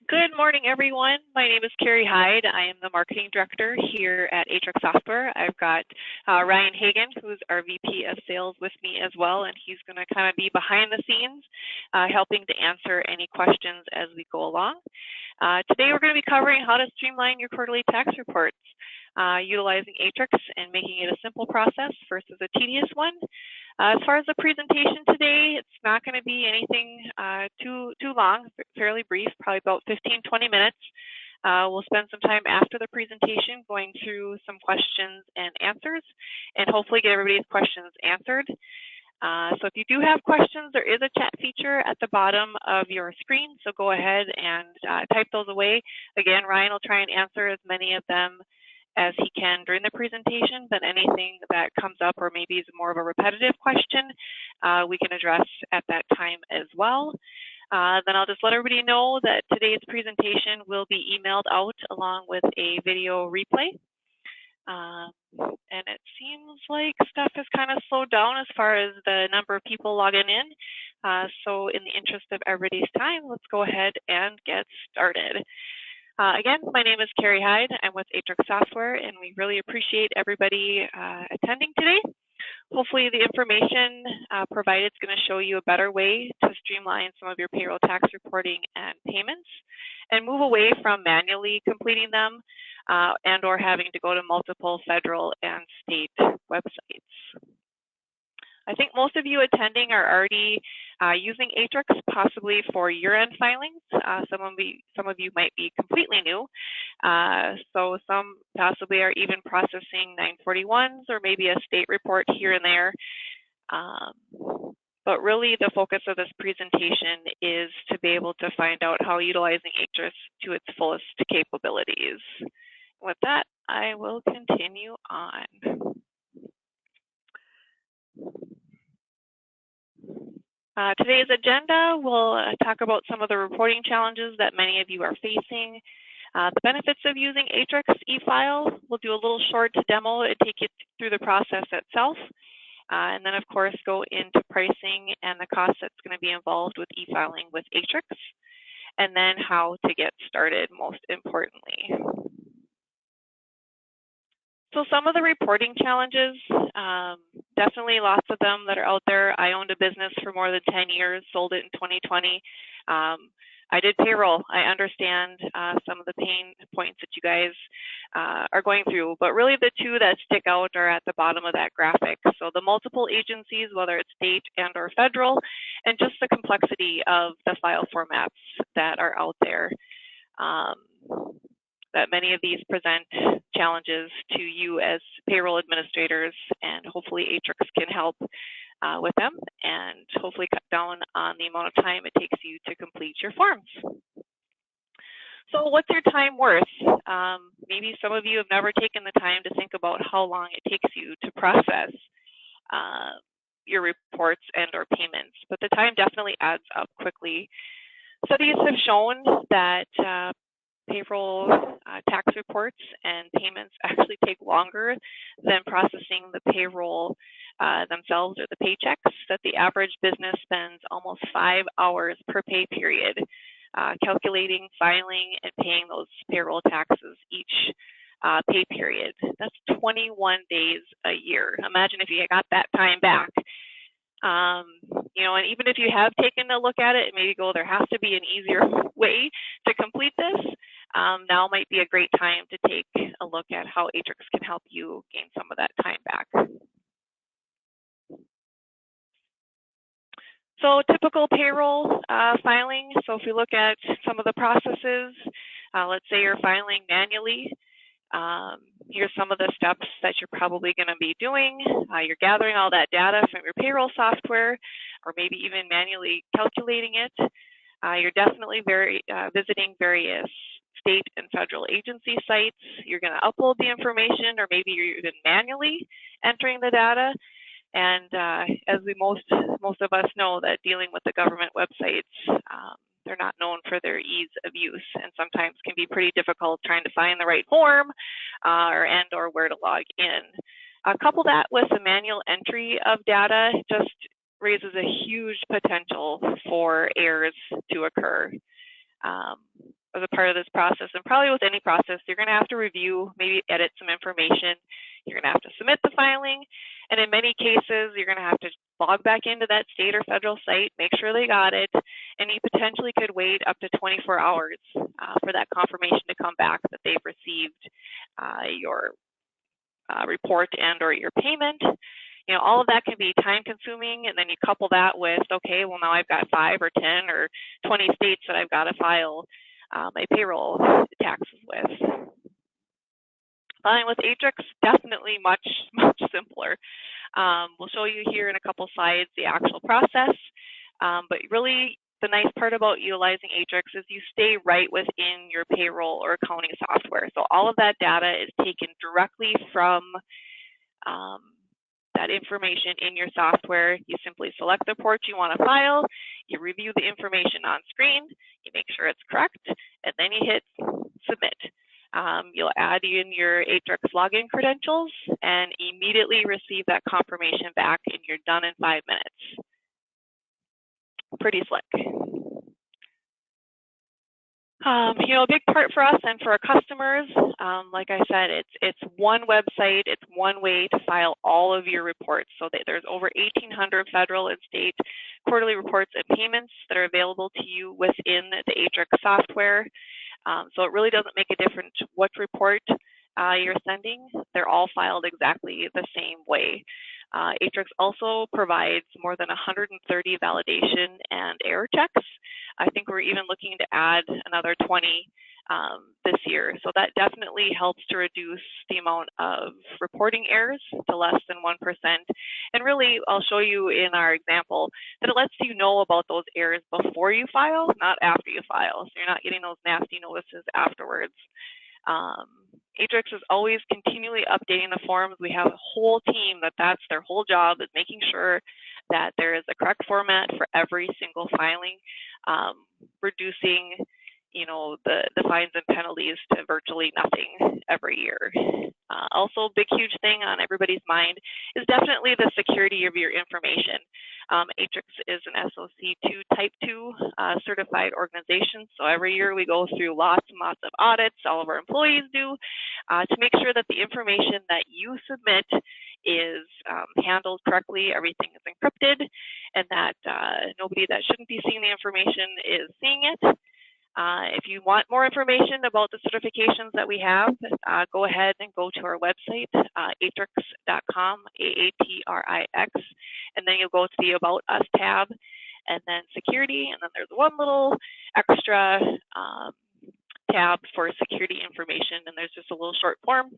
Good morning, everyone. My name is Carrie Hyde. I am the Marketing Director here at Aatrix Software. I've got Ryan Hagan, who's our VP of Sales, with me as well, and he's going to kind of be behind the scenes, helping to answer any questions as we go along. Today, we're going to be covering how to streamline your quarterly tax reports, utilizing Aatrix and making it a simple process versus a tedious one. As far as the presentation today, it's not going to be anything too long, fairly brief, probably about 15-20 minutes. We'll spend some time after the presentation going through some questions and answers, and hopefully get everybody's questions answered. So if you do have questions, there is a chat feature at the bottom of your screen, so go ahead and type those away. Again, Ryan will try and answer as many of them as he can during the presentation, but anything that comes up or maybe is more of a repetitive question, we can address at that time as well. Then I'll just let everybody know that today's presentation will be emailed out along with a video replay. And it seems like stuff has kind of slowed down as far as the number of people logging in. So in the interest of everybody's time, let's go ahead and get started. Again, my name is Carrie Hyde. I'm with Aatrix Software, and we really appreciate everybody attending today. Hopefully the information provided is going to show you a better way to streamline some of your payroll tax reporting and payments and move away from manually completing them and or having to go to multiple federal and state websites. I think most of you attending are already using Aatrix, possibly for year-end filings. Some of you might be completely new. So some possibly are even processing 941s or maybe a state report here and there. But really the focus of this presentation is to be able to find out how utilizing Aatrix to its fullest capabilities. With that, I will continue on. Today's agenda, we'll talk about some of the reporting challenges that many of you are facing, the benefits of using Aatrix eFile. We'll do a little short demo and take you through the process itself, and then of course go into pricing and the cost that's going to be involved with e-filing with Aatrix, and then how to get started most importantly. So some of the reporting challenges, definitely lots of them that are out there. I owned a business for more than 10 years, sold it in 2020. I did payroll. I understand some of the pain points that you guys are going through, but really the two that stick out are at the bottom of that graphic. So the multiple agencies, whether it's state and or federal, and just the complexity of the file formats that are out there. That many of these present challenges to you as payroll administrators, and hopefully Aatrix can help with them and hopefully cut down on the amount of time it takes you to complete your forms. So what's your time worth? Maybe some of you have never taken the time to think about how long it takes you to process your reports and or payments, but the time definitely adds up quickly. Studies have shown that payroll tax reports and payments actually take longer than processing the payroll themselves or the paychecks, that the average business spends almost 5 hours per pay period calculating, filing, and paying those payroll taxes each pay period. That's 21 days a year. Imagine if you got that time back. You know, and even if you have taken a look at it and maybe go, there has to be an easier way to complete this, now might be a great time to take a look at how Aatrix can help you gain some of that time back. So typical payroll filing. So if you look at some of the processes, let's say you're filing manually. Here's some of the steps that you're probably going to be doing. You're gathering all that data from your payroll software, or maybe even manually calculating it. You're definitely visiting various state and federal agency sites. You're going to upload the information, or maybe you're even manually entering the data. And as most of us know, that dealing with the government websites, they're not known for their ease of use, and sometimes can be pretty difficult trying to find the right form or where to log in. Couple that with the manual entry of data, just raises a huge potential for errors to occur. as a part of this process, and probably with any process, you're going to have to review, maybe edit some information. You're going to have to submit the filing, and in many cases, you're going to have to log back into that state or federal site, make sure they got it, and you potentially could wait up to 24 hours for that confirmation to come back that they've received your report and or your payment. You know, all of that can be time consuming, and then you couple that with, okay, well now I've got 5 or 10 or 20 states that I've got to file my payroll taxes with. Filing with Aatrix, definitely much simpler. We'll show you here in a couple slides the actual process, but really the nice part about utilizing Aatrix is you stay right within your payroll or accounting software. So all of that data is taken directly from that information in your software. You simply select the report you want to file, you review the information on screen, you make sure it's correct, and then you hit submit. You'll add in your Aatrix login credentials and immediately receive that confirmation back, and you're done in 5 minutes. Pretty slick. You know, a big part for us and for our customers, like I said, it's one website, it's one way to file all of your reports. So there's over 1,800 federal and state quarterly reports and payments that are available to you within the Aatrix software. So it really doesn't make a difference what report you're sending. They're all filed exactly the same way. Aatrix also provides more than 130 validation and error checks. I think we're even looking to add another 20 this year. So that definitely helps to reduce the amount of reporting errors to less than 1%. And really, I'll show you in our example that it lets you know about those errors before you file, not after you file. So you're not getting those nasty notices afterwards. Aatrix is always continually updating the forms. We have a whole team that's their whole job is making sure that there is a correct format for every single filing, reducing, you know, the fines and penalties to virtually nothing every year. Also, big huge thing on everybody's mind is definitely the security of your information. Aatrix is an SOC2 Type 2 certified organization, so every year we go through lots and lots of audits, all of our employees do, to make sure that the information that you submit is handled correctly, everything is encrypted, and that nobody that shouldn't be seeing the information is seeing it. If you want more information about the certifications that we have, go ahead and go to our website, aatrix.com, AATRIX, and then you'll go to the About Us tab, and then Security, and then there's one little extra tab for security information, and there's just a little short form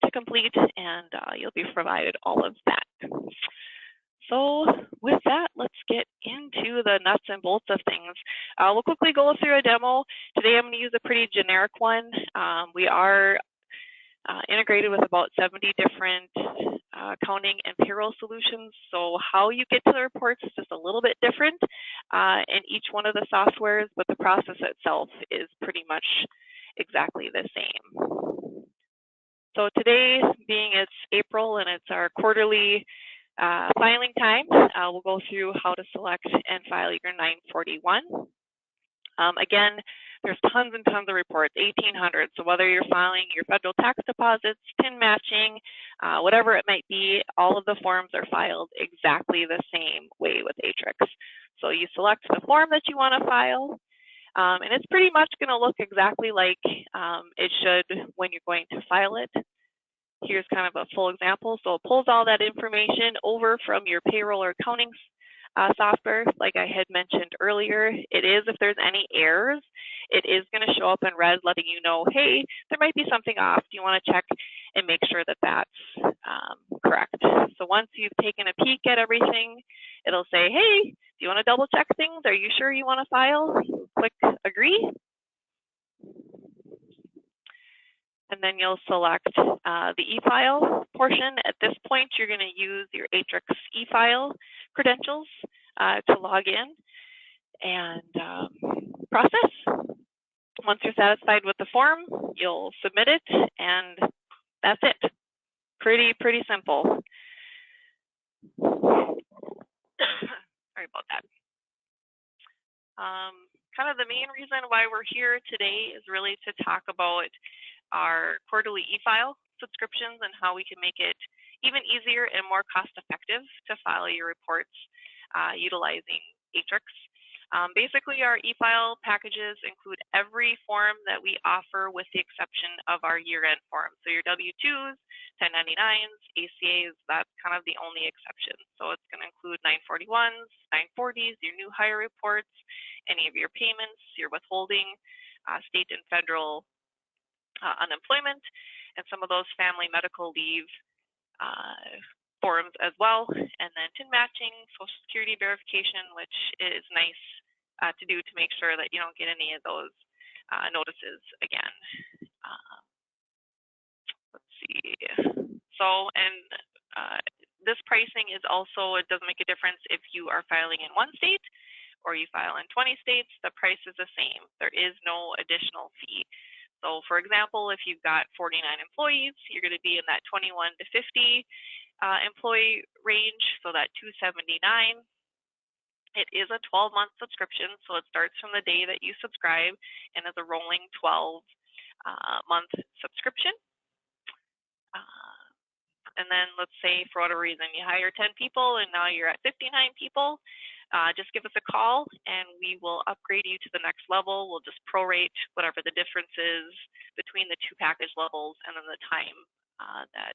to complete, and you'll be provided all of that. So with that, let's get into the nuts and bolts of things. We'll quickly go through a demo. Today I'm going to use a pretty generic one. We are integrated with about 70 different accounting and payroll solutions. So how you get to the reports is just a little bit different in each one of the softwares, but the process itself is pretty much exactly the same. So today, being it's April and it's our quarterly filing time, we'll go through how to select and file your 941. Again, there's tons and tons of reports, 1,800. So whether you're filing your federal tax deposits, PIN matching, whatever it might be, all of the forms are filed exactly the same way with Aatrix. So you select the form that you want to file, and it's pretty much going to look exactly like it should when you're going to file it. Here's kind of a full example. So it pulls all that information over from your payroll or accounting software. Like I had mentioned earlier, it is, if there's any errors, it is going to show up in red letting you know, hey, there might be something off. Do you want to check and make sure that that's correct? So once you've taken a peek at everything, it'll say, hey, do you want to double check things? Are you sure you want to file? Click agree. And then you'll select the eFile portion. At this point, you're going to use your Aatrix eFile credentials to log in and process. Once you're satisfied with the form, you'll submit it, and that's it. Pretty simple. Sorry about that. kind of the main reason why we're here today is really to talk about our quarterly eFile subscriptions and how we can make it even easier and more cost effective to file your reports utilizing Aatrix. Basically, our eFile packages include every form that we offer with the exception of our year-end forms. So your W-2s, 1099s, ACAs, that's kind of the only exception. So it's going to include 941s, 940s, your new hire reports, any of your payments, your withholding, state and federal unemployment, and some of those family medical leave forms as well, and then TIN matching, Social Security verification, which is nice to do to make sure that you don't get any of those notices again. Let's see. So, and this pricing is also, it doesn't make a difference if you are filing in one state or you file in 20 states, the price is the same. There is no additional fee. So for example, if you've got 49 employees, you're going to be in that 21 to 50 employee range, so that $279. It is a 12-month subscription, so it starts from the day that you subscribe and is a rolling 12-month subscription. And then let's say for whatever reason you hire 10 people and now you're at 59 people, just give us a call and we will upgrade you to the next level. We'll just prorate whatever the difference is between the two package levels and then the time that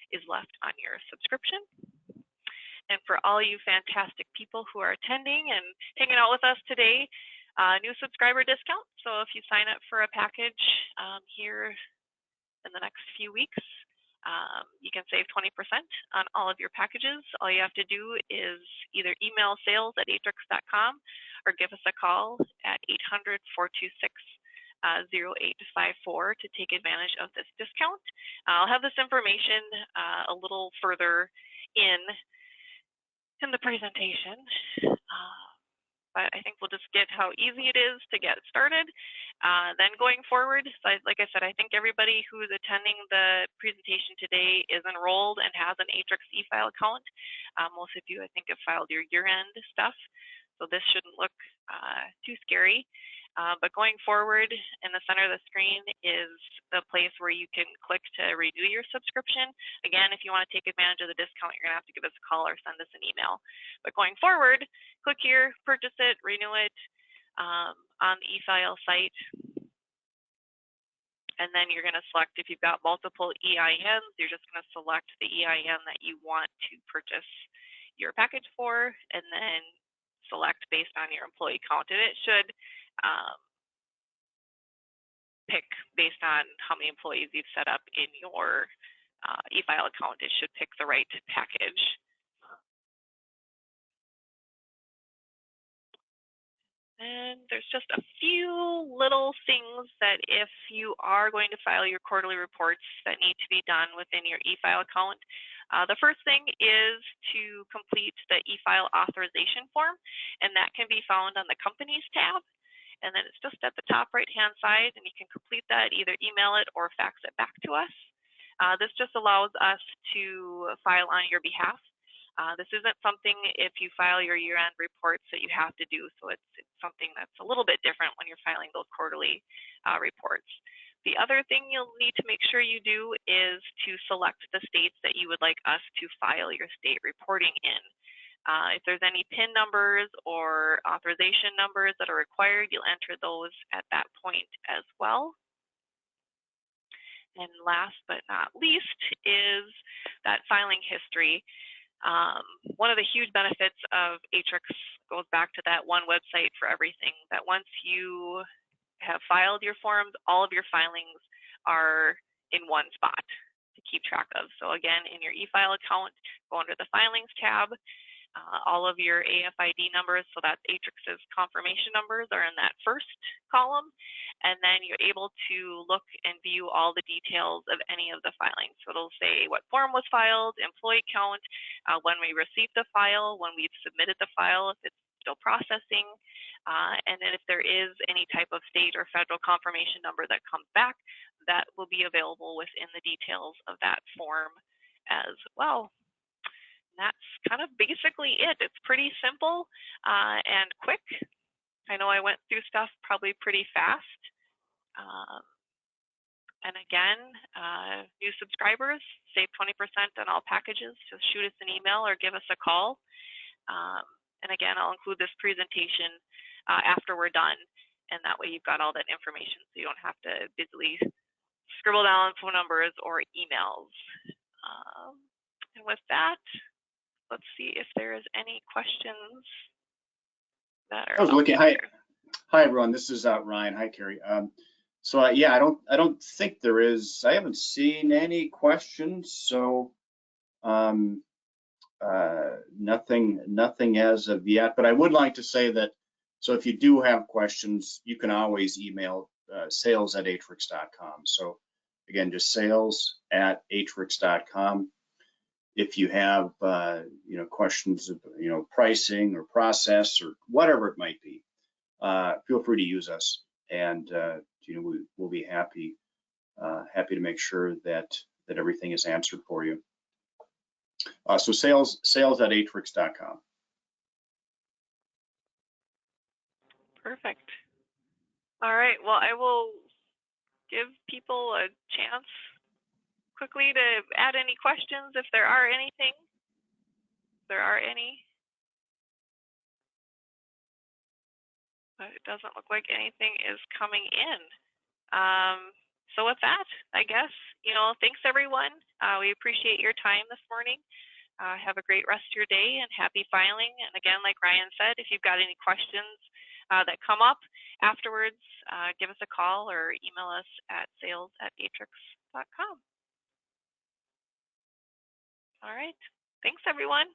is left on your subscription. And for all you fantastic people who are attending and hanging out with us today, new subscriber discount. So if you sign up for a package here in the next few weeks, you can save 20% on all of your packages. All you have to do is either email sales@aatrix.com or give us a call at 800-426-0854 to take advantage of this discount. I'll have this information a little further in the presentation, but I think we'll just get how easy it is to get started. Then going forward, so like I said, I think everybody who's attending the presentation today is enrolled and has an Aatrix eFile account. Most of you, I think, have filed your year-end stuff, so this shouldn't look too scary. But going forward, in the center of the screen is the place where you can click to renew your subscription. Again, if you want to take advantage of the discount, you're going to have to give us a call or send us an email. But going forward, click here, purchase it, renew it on the eFile site. And then you're going to select, if you've got multiple EINs, you're just going to select the EIN that you want to purchase your package for, and then select based on your employee count. And it should pick based on how many employees you've set up in your eFile account. It should pick the right package. And there's just a few little things that if you are going to file your quarterly reports that need to be done within your eFile account. The first thing is to complete the eFile authorization form, and that can be found on the Companies tab. And then it's just at the top right-hand side, and you can complete that, either email it or fax it back to us. This just allows us to file on your behalf. This isn't something, if you file your year-end reports, that you have to do, so it's something that's a little bit different when you're filing those quarterly reports. The other thing you'll need to make sure you do is to select the states that you would like us to file your state reporting in. If there's any PIN numbers or authorization numbers that are required, you'll enter those at that point as well. And last but not least is that filing history. One of the huge benefits of Aatrix goes back to that one website for everything, that once you have filed your forms, all of your filings are in one spot to keep track of. So again, in your eFile account, go under the Filings tab. All of your AFID numbers, so that's Aatrix's confirmation numbers, are in that first column. And then you're able to look and view all the details of any of the filings. So it'll say what form was filed, employee count, when we received the file, when we've submitted the file, if it's still processing, and then if there is any type of state or federal confirmation number that comes back, that will be available within the details of that form as well. That's kind of basically it. It's pretty simple and quick. I know I went through stuff probably pretty fast. And again, new subscribers save 20% on all packages. Just shoot us an email or give us a call. And again, I'll include this presentation after we're done, and that way you've got all that information so you don't have to busily scribble down phone numbers or emails. And with that, let's see if there is any questions that are. I was looking. Hi everyone. This is Ryan. Hi Carrie. So yeah, I don't think there is. I haven't seen any questions. So nothing as of yet. But I would like to say that. So if you do have questions, you can always email sales@aatrix.com. So again, just sales@aatrix.com. If you have questions of pricing or process or whatever it might be, feel free to use us, and we'll be happy to make sure that everything is answered for you. So sales@aatrix.com. Perfect. All right. Well, I will give people a chance quickly to add any questions if there are anything. If there are any. But it doesn't look like anything is coming in. So with that, I guess, thanks everyone. We appreciate your time this morning. Have a great rest of your day and happy filing. And again, like Ryan said, if you've got any questions that come up afterwards, give us a call or email us at sales@aatrix.com. All right. Thanks, everyone.